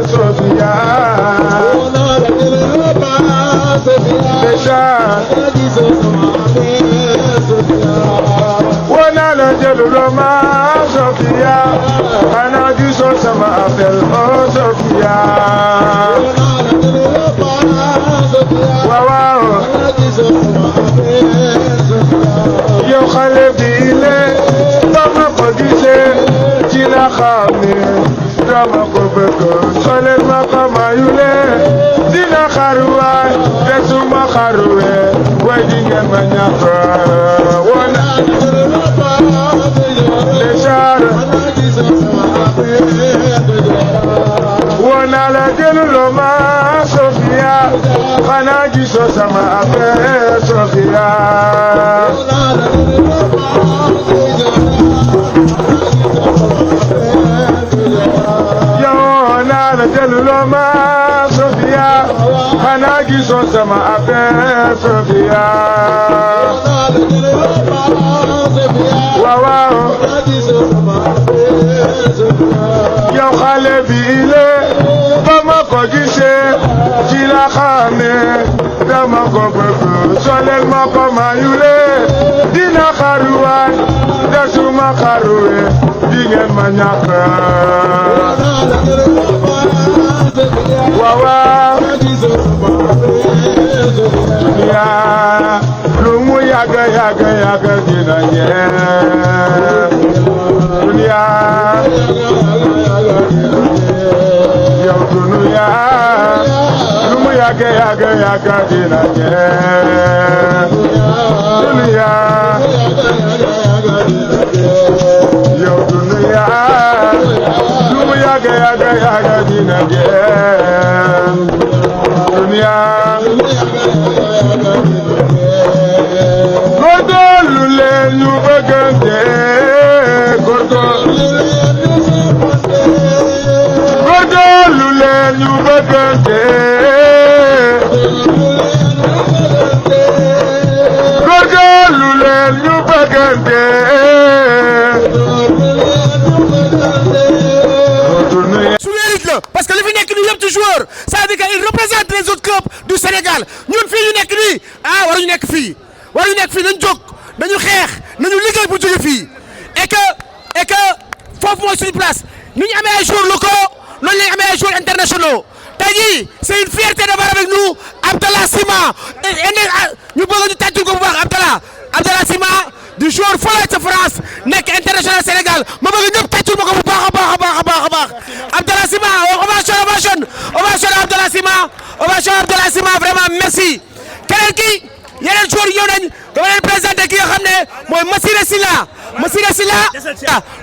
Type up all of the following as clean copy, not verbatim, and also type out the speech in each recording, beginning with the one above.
Sofia, Wana la Jeluloma, Sofia, Anadi Sosama Abel, oh Sofia, Wow, Yo Khalebile, Tama Kodise, Jila Khame. Drama Kobeko, Solen Makamayule, Dina Karua, Desuma Karue, Wedding and Manyaka, Wana Leshar, Wana La Jeluloma, Sofia, Hanaji Sosama Ape, Sofia. Jeluloma Sofia, Hanagi Sosama Ape Sofia. Wow, Yo Khalebile, Bama Kodise, Jila Khame, Dama Kobeko, Solen Makamayule, Dina Karuan, Desuma Karue, Dingen Manyaka. Wawa ya lumu yaga yaga yaga dina ye dunia ya dunia lumu yaga yaga yaga dina ye dunia ya dunia lumu yaga yaga yaga dina ye dunia Godo lule nyubagande Godo lule nyubagande Godo lule nyubagande parce que le fi nekk nii yëpp ci joueur ça veut dire qu'il représente les autres clubs du Sénégal ñun fii ñu nekk nii waruñu nekk fii nañ jóg nañu xeex nañu liggéey bu jóge fii et que foofu mooy suñu place ni ñu amee ay joueurs locaux noonu la ñu amee ay joueurs internationaux tey jii c'est une fierté d'avoir avec nous Abdallah Sima ñu bëgg ñu tàccul ko bu baax Abdallah Sima du joueur fële ca France nekk international Sénégal ma bëgg ñëpp tàccul ma ko bu baax a baax Abdallah Sima ovation Abdallah Sima vraiment merci keneen ki yeneen joueurs yi ñëw nañ dama leen présenté ki nga xam ne mooy Massiré Sylla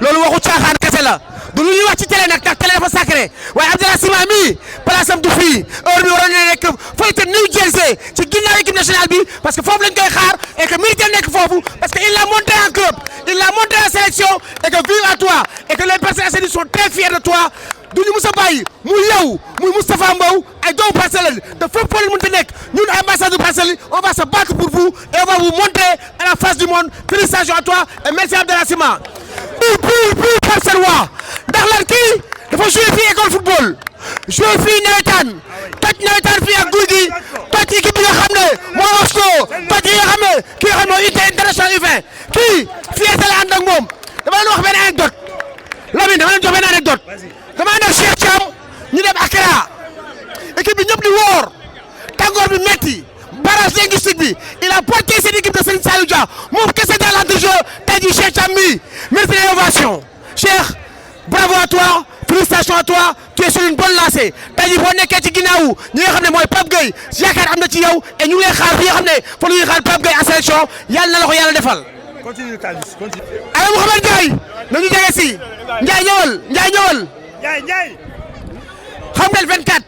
loolu waxu caaxaan kese la du lu ñuy wax ci télé nag ndax télé dafa sacré waaye Abdallah Sima mi place am du fii heure bi waroon na nekk fële ca New Jersey ci ginnaaw équipe nationale bi parce que foofu lañ koy xaar et que militaire nekk foofu parce que il l'a monté en club il l'a monté en sélection et que vive à toi et que les Parcelles Assainies sont très fiers de toi duñu Moussa Baye muy yow muy Moustapha Mbow ay doomu Parcelles de fépp foo leen mënta nekk ñun ambassade de Parcelles on va se battre pour vous et on va vous montrer à la face du monde. Félicitations à toi et merci Abdallah Sima. pour Parcelles waa ndax lan kii dafa joué fii école football joué fii nawetaan fii ak Gouy Gui toj équipe bi nga xam ne moo Oslo toj yi nga xam ne ki nga xam ne unité international U20 kii fierté la ànd ak moom dama leen wax benn anecdote Lamine dama leen jox benn anecdote dama ànd ak Cheikh Thiam ñu dem Accra équipe bi ñëpp di woor tàngoor bi metti barrage linguistique bi il a porté cette équipe de Serigne Saliou Dia moom kese dans l'entrejeu tey jii Cheikh Thiam mi mérite l'innovation Cheikh bravo à toi félicitations à toi tu es sur une bonne lancée tey jii boo nekkee ci ginnaaw ñi nga xam ne mooy Pape Gueye yaakaar am na ci yow et ñu ngi lay xaar fi nga xam ne fa la ñuy xaar Pape Gueye en sélection yàlla na la ko yàlla defal. continue Thalys continue. alors Mouhamed Ndiaye nañu jege si Ndiaye ñëwal. Ndiaye. xam nga 24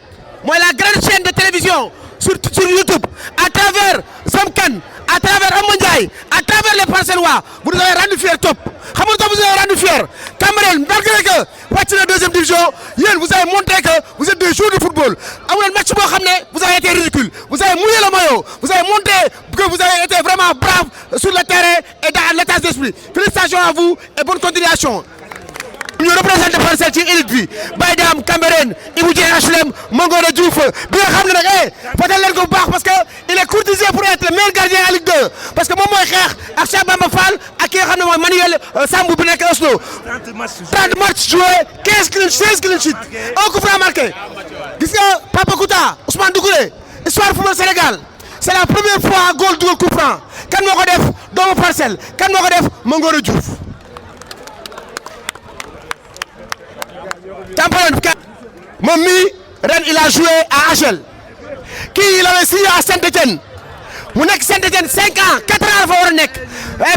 mooy la grande chaîne de télévision sur YouTube à travers Zamkan à travers Amba Ndiaye à travers les Parcellois vous nous avez rendu fiers top xam nga vous avez rendu fiers Cameroun malgré que wàcc na deuxième division yéen vous avez montré que vous êtes des joueurs de football amul match boo xam ne vous avez été ridicule vous avez mouillé le maillot vous avez montré que vous avez été vraiment brave sur le terrain et dans l'état d'esprit félicitations à vous et bonne continuation. ñu représenté Parcelles ci élite bi Baye Dame Cambérène Ibou Dieng HLM Mangoro Diouf bi nga xam ne nag fotal leen ko bu baax parce que il est courtisé pour être le meilleur gardien à Ligue 2 parce que moom mooy xeex ak Cheikh Bamba Fall ak ki nga xam ne mooy Manuel Sambou bi nekk Oslo 30 matchs joués 16 clean sheets un coup franc marqué gis nga Papa Kouta Ousmane Doucouré histoire football Sénégal c'est la première fois goal dugal coup franc kan moo ko def doomu Parcelles kan moo ko def Mangoro Diouf Tampalone moom mii ren il a joué à Agel kii il avait signé à Saint-Étienne mu nekk Saint-Étienne 5 ans 4 ans la fa war a nekk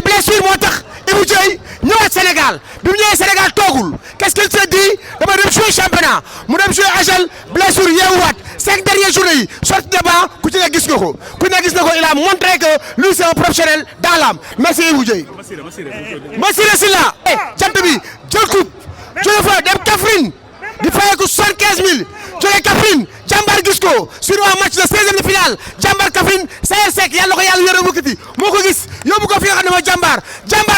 blessure moo tax Ibou Dieye ñëwaat Sénégal bi mu ñëwee Sénégal toogul qu'est-ce qu'il s'est dit dama dem jouer championnat mu dem jouer Agel blessure yeewuwaat 5 dernières journées yi sorti de banc ku ci ne gis nga ko ku ne gis na ko il a montré que lui c'est un professionnel dans l'âme merci Ibou Dieye. Massiré Sylla jant bi jël coupe jóge fa dem Kaffrine di fayeeku 75 000 jóge Kaffrine Jambar gis ko sur un match de 16e de finale Jambar Kaffrine Sayer Seck yàlla ko yàlla yore wëkkati moo ko gis yóbbu ko fi nga xam ne mooy Jambar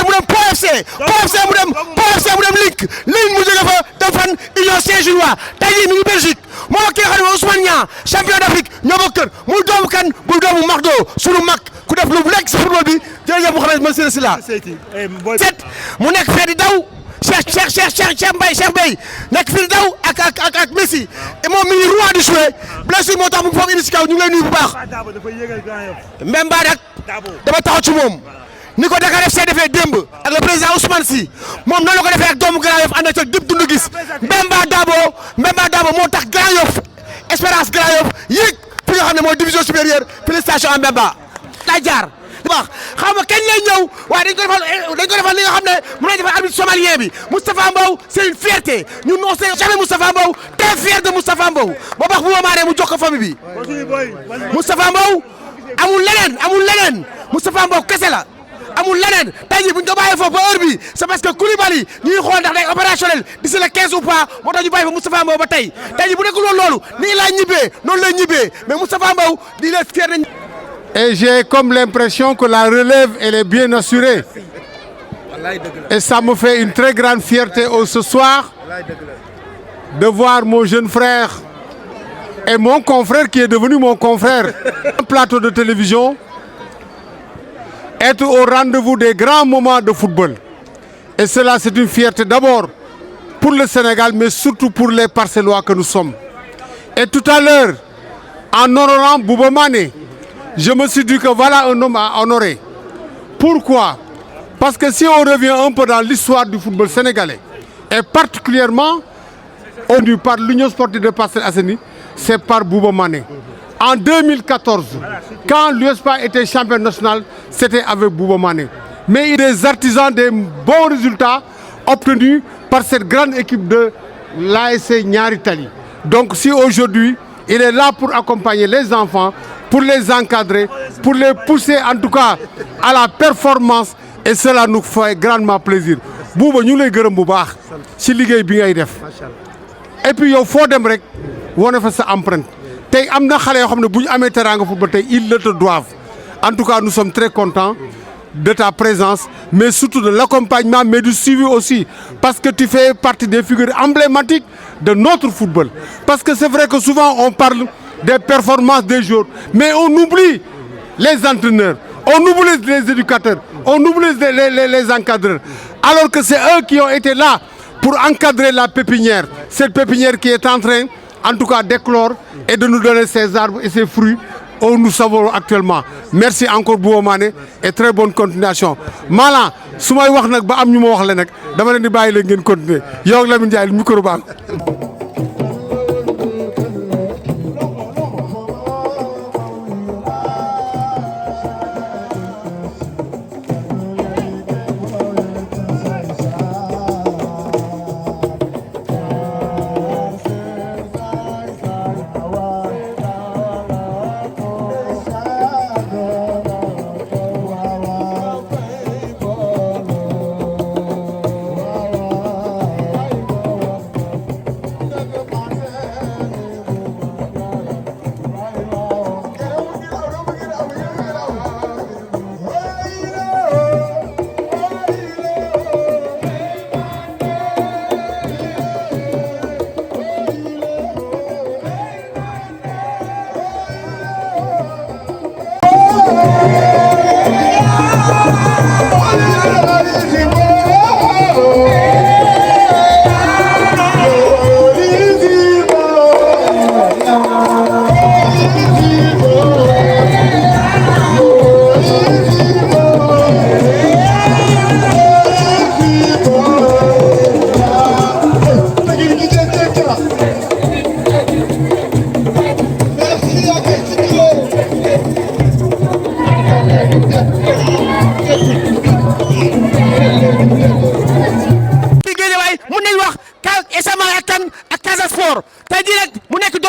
mu dem POFC mu dem Link mu jóge fa dem fan Union Saint-Gillois tey jii mi ngi Belgique moo ak ki nga xam ne mooy Ousmane Niang champion d'Afrique ñoo bokk kër muy doomu kan muy doomu Mardo sunu mag ku def lu nekk si football bi jërëjëf Mouhamed Massiré Sylla set mu nekk fee di daw Cheikh Mbaye nekk fii daw ak Messi et moom mi ngi roi du jouet blessure moo tax mu foofu indi si kaw ñu ngi lay nuyu bu baax Mbemba nag dama taxaw ci moom ni ko Dakar FC defee démb ak le président Ousmane Sy moom noonu la ko defee ak doomu Grand Yoff ànd ak dib dund gis Mbemba Dabo moo tax Grand Yoff Espérance Grand Yoff yéeg fi nga xam ne mooy division supérieure félicitations à Mbemba lay jaar baax xam nga kañ lay ñëw waaye dañ ko defal li nga xam ne mën nañ defal arbitre somalien bi Moustapha Mbow c'est une fierté ñun on sait jamais Moustapha Mbow très fier de Moustapha Mbow boo baax bu ma maaree mu jox ko famille bi Moustapha Mbow amul leneen Moustapha Mbow kese la amul leneen tey jii bu ñu ko bàyyee foofu ba heure bi c'est parce que Koulibaly ñuy xool ndax day opérationnel d'ici le 15 ou pas moo tax ñu bàyyi fa Moustapha Mbow ba tey jii bu nekkul woon loolu nii laa ñibbee noonu lay ñibbee mais Moustapha Mbow di la fier nañ. Et j'ai comme l'impression que la relève, elle est bien assurée. Et ça me fait une très grande fierté ce soir de voir mon jeune frère et mon confrère qui est devenu mon confrère, un plateau de télévision, être au rendez-vous des grands moments de football. Et cela, c'est une fierté d'abord pour le Sénégal, mais surtout pour les Parcellois que nous sommes. Et tout à l'heure, en honorant Bouba Mané, je me suis dit que voilà un homme à honorer. Pourquoi? Parce que si on revient un peu dans l'histoire du football sénégalais, et particulièrement par l'Union sportive de Parcelles Assainies, c'est par Bouba Mané. En 2014, quand l'USPA était champion national, c'était avec Bouba Mané. Mais il y a des artisans des bons résultats obtenus par cette grande équipe de l'ASC Niary Tally. Donc si aujourd'hui, il est là pour accompagner les enfants, pour les encadrer, pour les pousser en tout cas à la performance, et cela nous fait grandement plaisir. Bouba ñu lay gërëm bu baax ci liggéey bi ngay def. Et puis yow foo dem rek wane fa sa empreinte. Tey am na xale yoo xam ne bu ñu amee teraanga football tey ils le te doivent. En tout cas nous sommes très contents de ta présence, mais surtout de l'accompagnement, mais du suivi aussi, parce que tu fais partie des figures emblématiques de notre football. Parce que c'est vrai que souvent on parle des performances des joueurs, mais on oublie les entraîneurs, on oublie les éducateurs, on oublie les encadreurs, alors que c'est eux qui ont été là pour encadrer la pépinière, cette pépinière qui est en train, en tout cas, d'éclore et de nous donner ses arbres et ses fruits où nous savons actuellement. Merci encore Bouba Mané et très bonne continuation. Malang su may wax nag ba am ñu ma wax le nag dama leen di bàyyi leen ngeen continuer yow ak Lamine Ndiaye micro baa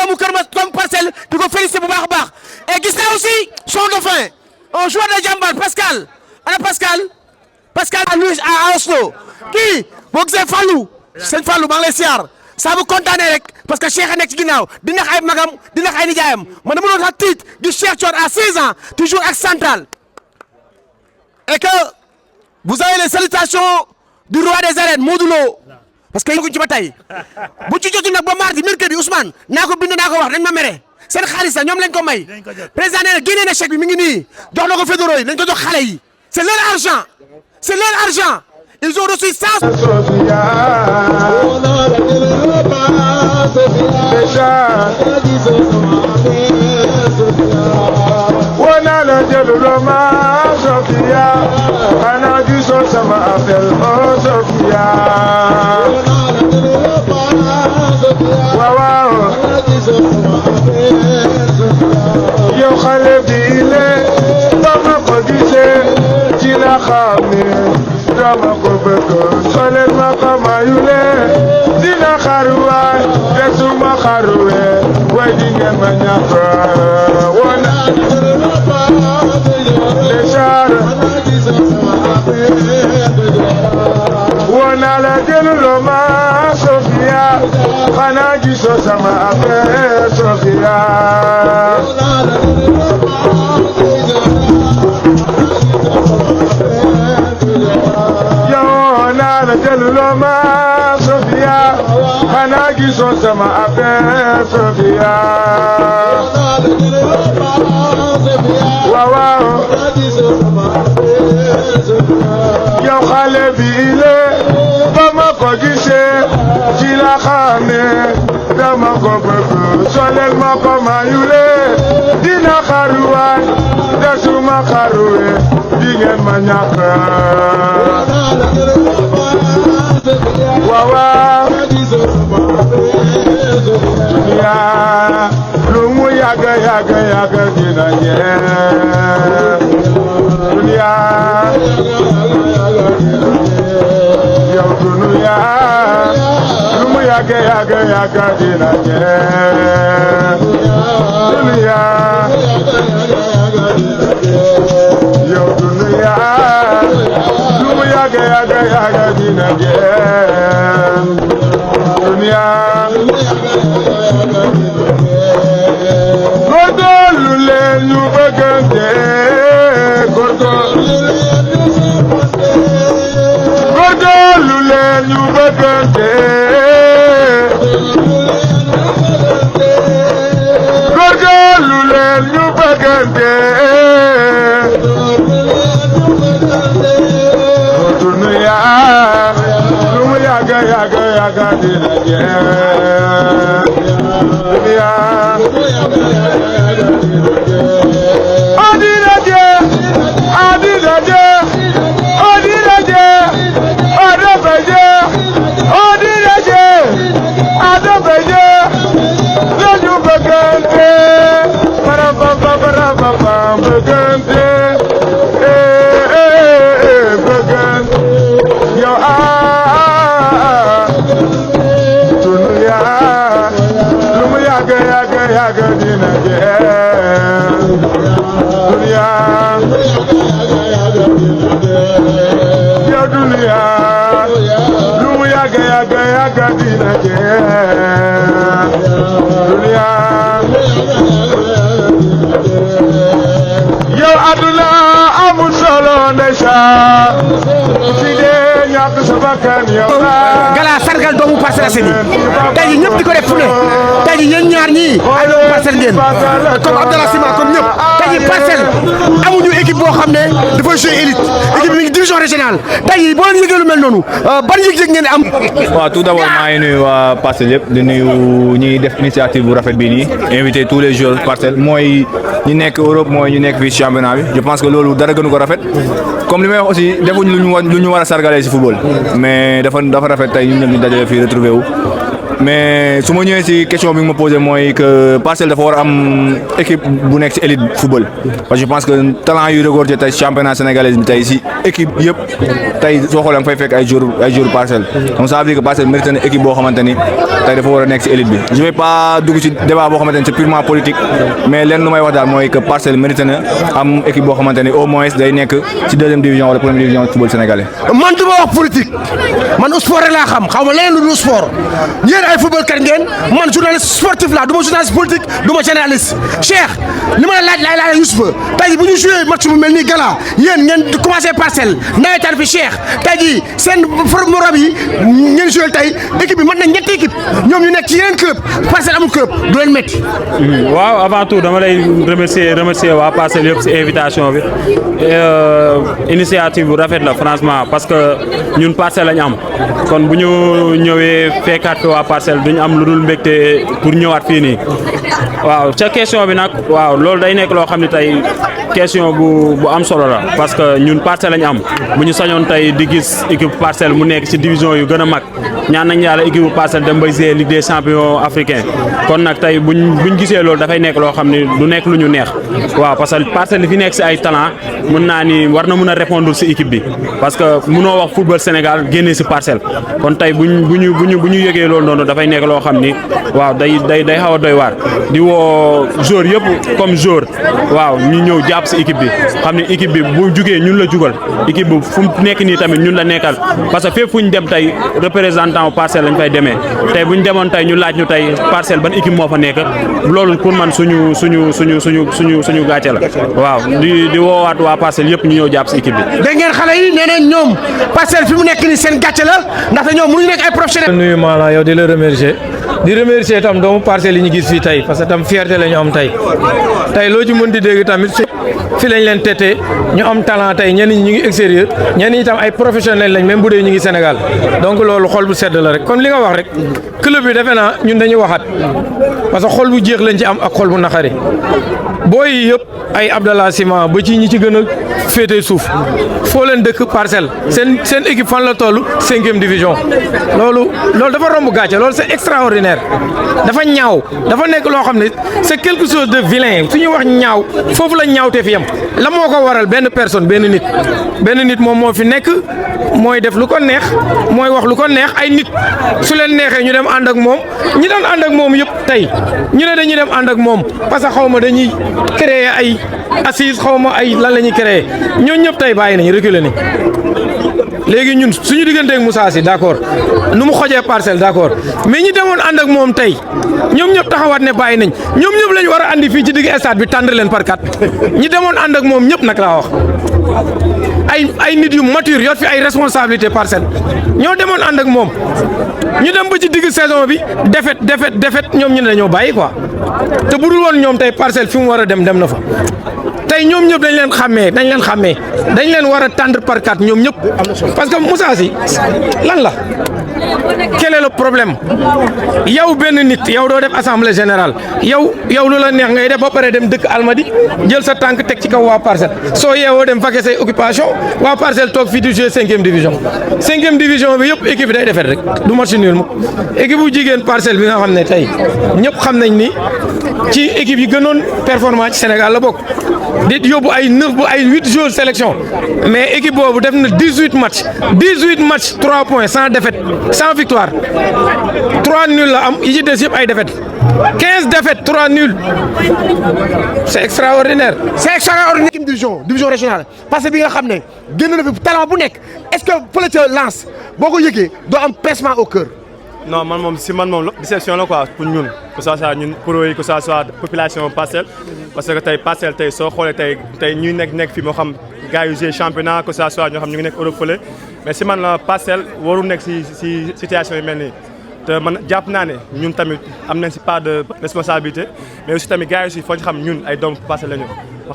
doomu Kër Ma doomu Parcelles di ko féliciter bu baax a baax et gis naa aussi son dauphin un joueur de Jambar Pascal ana Pascal à Louis à Oslo kii boo gisee Fallou sëñ Fallou maa ngi lay siyaar saa bu kontaanee rek parce que Cheikh a nekk ci ginnaaw di nax ay magam di nax ay nijaayam man dama doon sax tiit di Cheikh Thior à 16 ans toujours ak Central et que vous avez les salutations du roi des arènes Modou Lo parce que yënguñ ci ba tey bu ci jotu nag ba mardi mercredi Ousmane naa ko bind naa ko wax dañ ma mere seen xaalis la ñoom lañ ko may président nee na génnee na chèque bi mi ngi nii jox na ko fédéraux yi nañ ko jox xale yi c'est leur argent c'est leur argent ils ont reçu 100. wana la jëlu ma Sofia ana gisoon sama appel oh Sofia waaw waaw yow xale bi le ba ma ko gisee ci la xamee dama ko bëgg sole ma ko mayule dina xaruwaay te suma xaruwee way di ngeen ma ñàkk wana wana la jëluloo ma Sofia xanaa gisoo sama affaire Sofia yow naa la jëluloo ma Sofia xanaa gisoo sama affaire Sofia waaw waaw yow xale bi le ba ma ko gisee ci la xamee dama ko bëgg solel ma ko mayule dina xaruwaay te suma xaruwee di ngeen ma ñàkk waaw waaw yaa lu mu yàgg yàgg yàgg dina jeex dunya yow dunya lu mu yàgg yàgg yàgg dina jeex dunya yow dunya lu mu yàgg yàgg yàgg dina jeex dunya góorgóorlu leen ñu bëggante góorgóorlu leen ñu bëggante góorgóorlu leen ñu bëggante dunya lu mu yàgg yàgg yàgg dina jeex dunya yow aduna amul solo ndeysaan si dee ñàkk sa bakkan yow gala sargal doomu Parcelles Assainies tey jii ñëpp di ko def fu ne tey jii yéen ñaar ñii ay doomu Parcelles ngeen comme Abdallah Sima comme ñëpp tey jii Parcelles amuñu équipe boo xam ne dafa jouer élite équipe bi mi ngi division régionale tey jii boo leen yëgee lu mel noonu ban yëg-yëg ngeen am. waaw tout d'abord maa ngi nuyu waa Parcelles yëpp di nuyu ñi def initiative bu rafet bii nii invité tous les joueurs Parcelles mooy ñi nekk Europe mooy ñu nekk fii championnat bi je pense que loolu dara gënu ko rafet comme li may wax aussi defuñ lu ñu war a sargalee si football mais dafa rafet tey ñun ñëpp ñu dajale fii retrouvé wu mais su ma ñëwee si question bi nga ma posé mooy que Parcelles dafa war a am équipe bu nekk si élite football parce que je pense que talent yu regorgé tey championnat sénégalais bi tey si équipe yëpp tey soo xoolee nga fay fekk ay joueurs Parcelles donc ça veut dire que Parcelles mérite na équipe boo xamante ni tey dafa war a nekk si élite bi je vais pas dugg ci débat boo xamante ni c'est purement politique mais lenn lu may wax daal mooy que Parcelles mérite na am équipe boo xamante ni au moins day nekk ci deuxième division wala première division football sénégalais. man du ma wax politique man sport rek laa xam xaw ma leneen lu dul sport yéen ay football kat ngeen man journaliste sportif laa du ma journaliste politique du ma généraliste Cheikh li ma la laaj laay laaj Youssoufa tey bu ñu joué match bu mel nii gala yéen ngeen commencé Parcelles nawetaan fi Cheikh tey jii seen morom yi ngeen joué tey équipe bi mën na ñetti équipe ñoom ñu nekk ci yeneen club Parcelles amul club du leen métti. waaw avant tout dama lay remercier waa Parcelles yëpp si invitation bi initiative bu rafet la franchement parce que ñun Parcelles lañ am kon bu ñu ñëwee fekkaat fi waa Parcelles duñu am lu dul mbégte pour ñëwaat fii nii waaw ca question bi nag waaw loolu day nekk loo xam ne tey question bu am solo la parce que ñun Parcelles lañ am bu ñu sañoon tey di gis équipe Parcelles mu nekk ci division yu gën a mag ñaan nañ yàlla équipe bu Parcelles dem bay jouer Ligue des champions africain kon nag tey buñ gisee loolu dafay nekk loo xam ne du nekk lu ñu neex waaw parce que Parcelles li fi nekk ci ay talent mën naa ni war na mën a répondre ci équipe bi parce que mënoo wax football Sénégal génnee ci Parcelles kon tey bu ñu yëgee loolu noonu dafay nekk loo xam ni waaw day xaw a doy waar di woo joueur yëpp comme joueur waaw ñu ñëw jàpp ci équipe bi xam ne équipe bi bu jugee ñun la jugal équipe bi fu mu nekk nii tamit ñun la nekkal parce que fépp fu ñu dem tey représentant Parcelles lañ fay demee tey bu ñu demoon tey ñu laaj ñu tey Parcelles ban équipe moo fa nekk loolu pour man suñu gàcce la waaw di woowaat waa Parcelles yëpp ñu ñëw jàpp ci équipe bi. dégg ngeen xale yi nee nañ ñoom Parcelles fi mu nekk nii seen gàcce la ndaxte ñoom mënuñu nekk ay professionnels. nuyu maanaam yow di la remercier itam doomu Parcelles yi ñu gis fii tey parce que tam fierté la ñu am tey loo ci mën di dégg tamit fi lañ leen tete ñu am talent tey ñenn ñi ñu ngi extérieur ñenn ñi tam ay professionnels lañ même bu dee ñu ngi Sénégal donc loolu xol bu sedd la rek comme li nga wax rek club bi defe naa ñun dañuy waxaat parce que xol bu jeex lañ ci am ak xol bu naqari booy yi yëpp ay Abdallah Sima ba ci ñi ci gën a féete suuf foo leen dëkk Parcelles seen équipe fan la toll 5e division loolu dafa romb gàcce loolu c'est extraordinaire dafa ñaaw dafa nekk loo xam ne c'est quelque chose de vilain su ñuy wax ñaaw foofu la ñaaw te fi yam la moo ko waral benn personne benn nit moom moo fi nekk mooy def lu ko neex mooy wax lu ko neex ay nit su leen neexee ñu dem ànd ak moom ñi doon ànd ak moom yëpp tey ñu ne dañuy dem ànd ak moom parce que xaw ma dañuy créer ay assise xaw ma ay lan la ñuy créer ñooñu ñëpp tey bàyyi nañu reculer nañ léegi ñun suñu digganteeg Moussa Sy d'accord nu mu xojee Parcelles d'accord mais ñi demoon ànd ak moom tey ñoom ñëpp taxawaat ne bàyyi nañ ñoom ñëpp lañ war a andi fii ci digg stade bi tàndre leen par 4 ñi demoon ànd ak moom ñëpp nag laa wax ay nit yu mature yor fi ay responsabilité Parcelles ñoo demoon ànd ak moom ñu dem ba ci digg saison bi défaite ñoom ñu ne dañoo bàyyi quoi te bu dul woon ñoom tey Parcelles fi mu war a dem na fa tey ñoom ñëpp dañ leen xàmmee dañ leen war a tendre par 4 ñoom ñëpp parce que Moussa Sy lan la quel est le problème yow benn nit yow doo def assemblée générale yow lu la neex ngay def ba pare dem dëkk Almadi jël sa tànk teg ci kaw waa Parcelles soo yeewoo dem vaquer say occupation waa Parcelles toog fii di jouer 5e division 5e division bi yëpp équipe bi day defet rek du match nul mu équipe bu jigéen Parcelles bi nga xam ne tey ñëpp xam nañ ni ci équipe yi gënoon performant ci Sénégal la bokk di yóbbu ay 8 joueurs sélection mais équipe boobu def na 18 matchs 3 points sans défaite sans victoire 3 nuls la am yi ci des yëpp ay défaite 15 défaites 3 nuls c'est extraordinaire. division régionale parce que bi nga xam ne génn na fi talent bu nekk est-ce que fële ca Lens boo ko yëgee doo am pincement au cœur. non man moom déception la quoi pour ñun que ça soit ñun pro yi que ça soit population Parcelles parce que tey Parcelles tey soo xoolee tey ñuy nekk fii moo xam gars yu jouer championnat que ça soit ñoo xam ñu ngi nekk Europe fële mais si man la Parcelles warul nekk si situation yu mel nii te man jàpp naa ne ñun tamit am nañ si part de responsabilité mais aussi tamit gars yi aussi foo ñu xam ñun ay doomu Parcelles lañu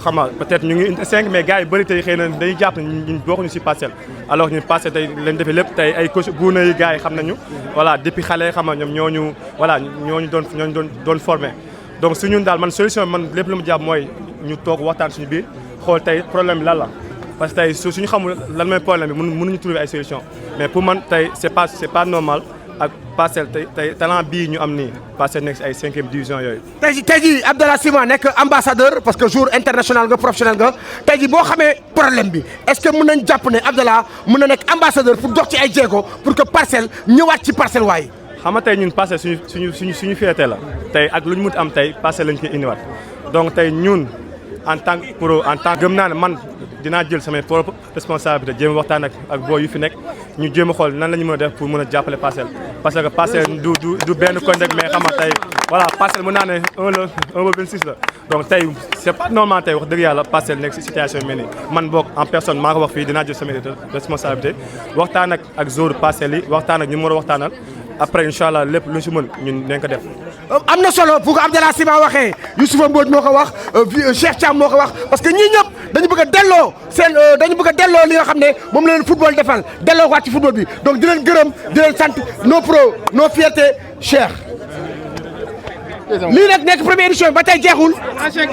xam nga peut-être ñu ngi 5 mais gars yi bëri tey xëy na dañuy jàpp ne ñun bokkuñu si Parcelles alors ñun Parcelles tey leen defee lépp tey ay coach guuna yi gars yi xam nañu voilà depuis xale xam nga ñoom ñooñu doon formé donc su ñun daal man solution man lépp lu mu jàpp mooy ñu toog waxtaan suñu biir xool tey problème bi lan la parce que tey suñu xamul lan mooy problème bi mënuñu trouver ay solution mais pour man tey c'est pas normal ak Parcelles tey talent bii ñu am nii Parcelles nekk si ay 5e division yooyu. tey jii Abdallah Sima nekk ambassadeur parce que jour international nga professionnel nga tey jii boo xamee problème bi est-ce que mën nañ jàpp ne Abdallah mën na nekk ambassadeur pour dox ci ay jéego pour que Parcelles ñëwaat ci Parcelles waay. xam nga tey ñun Parcelles suñu fierté la tey ak lu ñu mën am tey Parcelles lañ koy indiwaat donc tey ñun en tant que pro gëm naa ne man dinaa jël samay propre responsabilité jéem a waxtaan ak boo yu fi nekk ñu jéem a xool nan la ñu mën a def pour mën a jàppale Parcelles parce que Parcelles du benn koñ rek mais xam nga tey voilà Parcelles mën naa ne 1 ba 26 la donc tey c'est pas normal tey wax dëgg yàlla Parcelles nekk si situation yu mel nii man boog en personne maa ko wax fii dinaa jël samay responsabilité waxtaan ak joueur Parcelles yi waxtaan ak ñu mën a waxtaanal après incha allah lépp lu si mën ñun nañ ko def. am na solo bu ko Abdallah Sima waxee Youssoufa Mbodj moo ko wax Cheikh Thiam moo ko wax parce que ñii ñëpp dañu bëgg a delloo li nga xam ne moom la leen football defal delloo waat ci football bi donc di leen gërëm di leen sant nos pros nos fiertés Cheikh. lii nag nekk première édition ba tey jeexul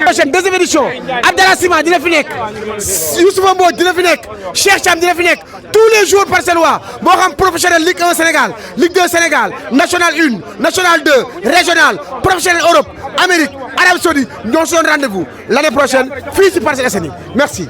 prochaine deuxième édition Abdallah Sima dina fi nekk Youssoufa Mbodj dina fi nekk Cheikh Thiam dina fi nekk tous les jours parcellois moo xam professionnel Ligue 1 Sénégal Ligue 2 Sénégal National 1 National 2 Régional professionnel Europe Amérique Arabie Saoudite ñoo si doon rendez-vous l'année prochaine fii si Parcelles Assainies merci.